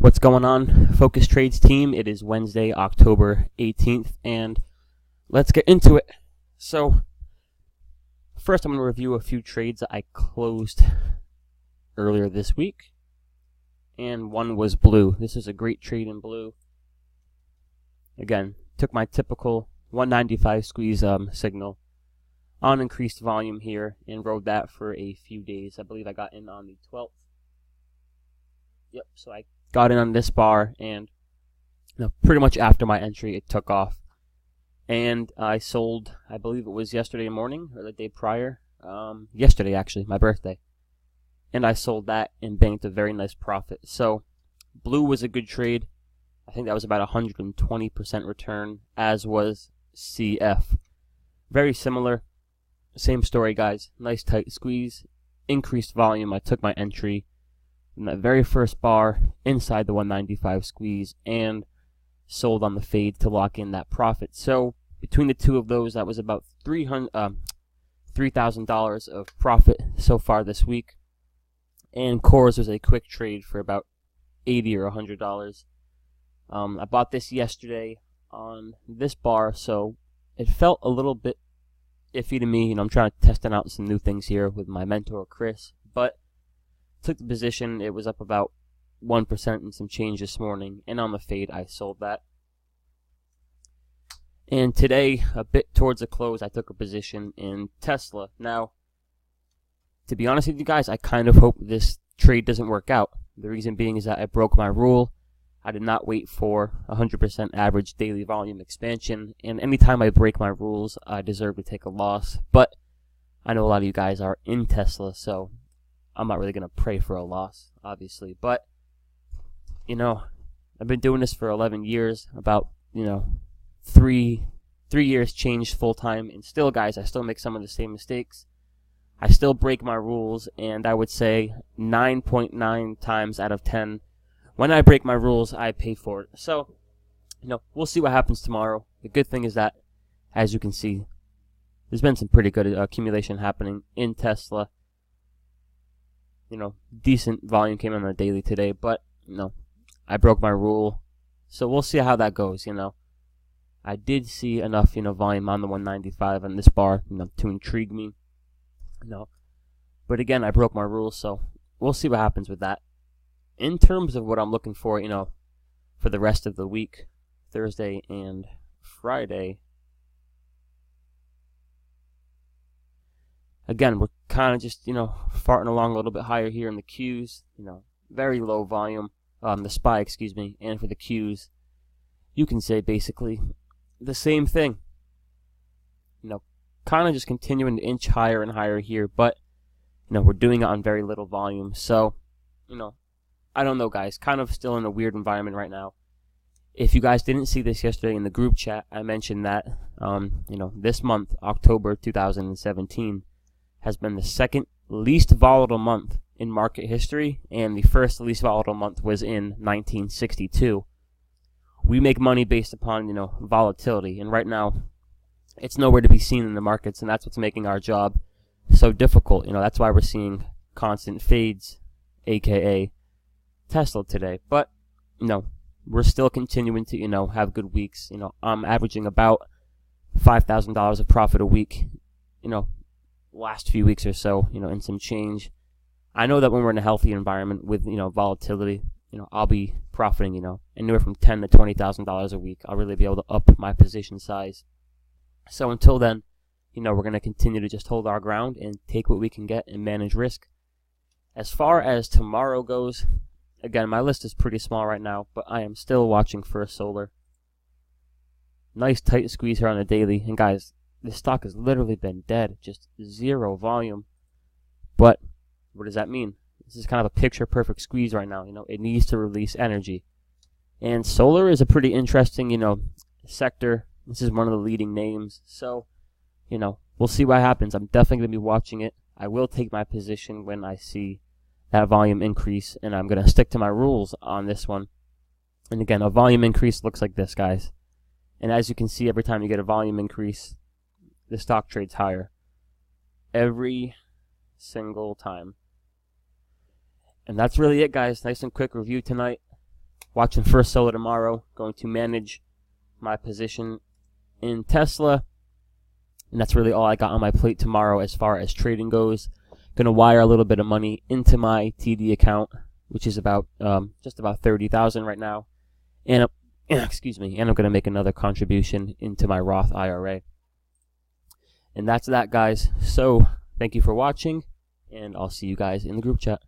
What's going on, Focus Trades team? It is Wednesday, October 18th, and let's get into it. So, first I'm going to review a few trades that I closed earlier this week, and one was blue. This is a great trade in blue. Again, took my typical 195 squeeze signal on increased volume here and rode that for a few days. I believe I got in on the 12th. Yep, so I got in on this bar, and pretty much after my entry, it took off. And I sold, I believe it was yesterday morning or the day prior. Yesterday, actually, my birthday. And I sold that and banked a very nice profit. So, blue was a good trade. I think that was about 120% return, as was CF. Very similar. Same story, guys. Nice tight squeeze. Increased volume. I took my entry in that very first bar inside the 195 squeeze and sold on the fade to lock in that profit. So between the two of those, that was about $3,000 of profit so far this week. And Coors was a quick trade for about $80 or $100. I bought this yesterday on this bar, so it felt a little bit iffy to me. I'm trying to test out some new things here with my mentor Chris, but took the position. It was up about 1% and some change this morning, and on the fade I sold that. And today, a bit towards the close, I took a position in Tesla. Now, to be honest with you guys, I kind of hope this trade doesn't work out. The reason being is that I broke my rule. I did not wait for 100% average daily volume expansion, and anytime I break my rules, I deserve to take a loss. But I know a lot of you guys are in Tesla, so I'm not really going to pray for a loss, obviously. But, I've been doing this for 11 years, about, 3 years changed full-time. And still, guys, I still make some of the same mistakes. I still break my rules, and I would say 9.9 times out of 10, when I break my rules, I pay for it. So, we'll see what happens tomorrow. The good thing is that, as you can see, there's been some pretty good accumulation happening in Tesla. Decent volume came on the daily today, but, I broke my rule. So we'll see how that goes, I did see enough, volume on the 195 on this bar, to intrigue me, But again, I broke my rule, so we'll see what happens with that. In terms of what I'm looking for, for the rest of the week, Thursday and Friday, again, we're kind of just, farting along a little bit higher here in the Qs, very low volume, the SPY, excuse me, and for the Qs, you can say basically the same thing. Kind of just continuing to inch higher and higher here, but, we're doing it on very little volume, so, I don't know, guys, kind of still in a weird environment right now. If you guys didn't see this yesterday in the group chat, I mentioned that, this month, October 2017, has been the second least volatile month in market history, and the first least volatile month was in 1962. We make money based upon, volatility, and right now, it's nowhere to be seen in the markets, and that's what's making our job so difficult. That's why we're seeing constant fades, aka Tesla today. But, we're still continuing to, have good weeks. I'm averaging about $5,000 of profit a week, last few weeks or so, and some change. I know that when we're in a healthy environment with, volatility, I'll be profiting, anywhere from $10,000 to $20,000 a week. I'll really be able to up my position size. So until then, we're going to continue to just hold our ground and take what we can get and manage risk. As far as tomorrow goes, again, my list is pretty small right now, but I am still watching First Solar. Nice tight squeeze here on the daily. And guys, this stock has literally been dead, just zero volume. But what does that mean? This is kind of a picture-perfect squeeze right now. It needs to release energy. And solar is a pretty interesting, sector. This is one of the leading names. So, we'll see what happens. I'm definitely going to be watching it. I will take my position when I see that volume increase, and I'm going to stick to my rules on this one. And again, a volume increase looks like this, guys. And as you can see, every time you get a volume increase, the stock trades higher. Every single time. And that's really it, guys. Nice and quick review tonight. watching First Solo tomorrow. Going to manage my position in Tesla. And that's really all I got on my plate tomorrow as far as trading goes. Going to wire a little bit of money into my TD account, which is about just about 30,000 right now. And excuse me, and I'm going to make another contribution into my Roth IRA. And that's that, guys. So thank you for watching, and I'll see you guys in the group chat.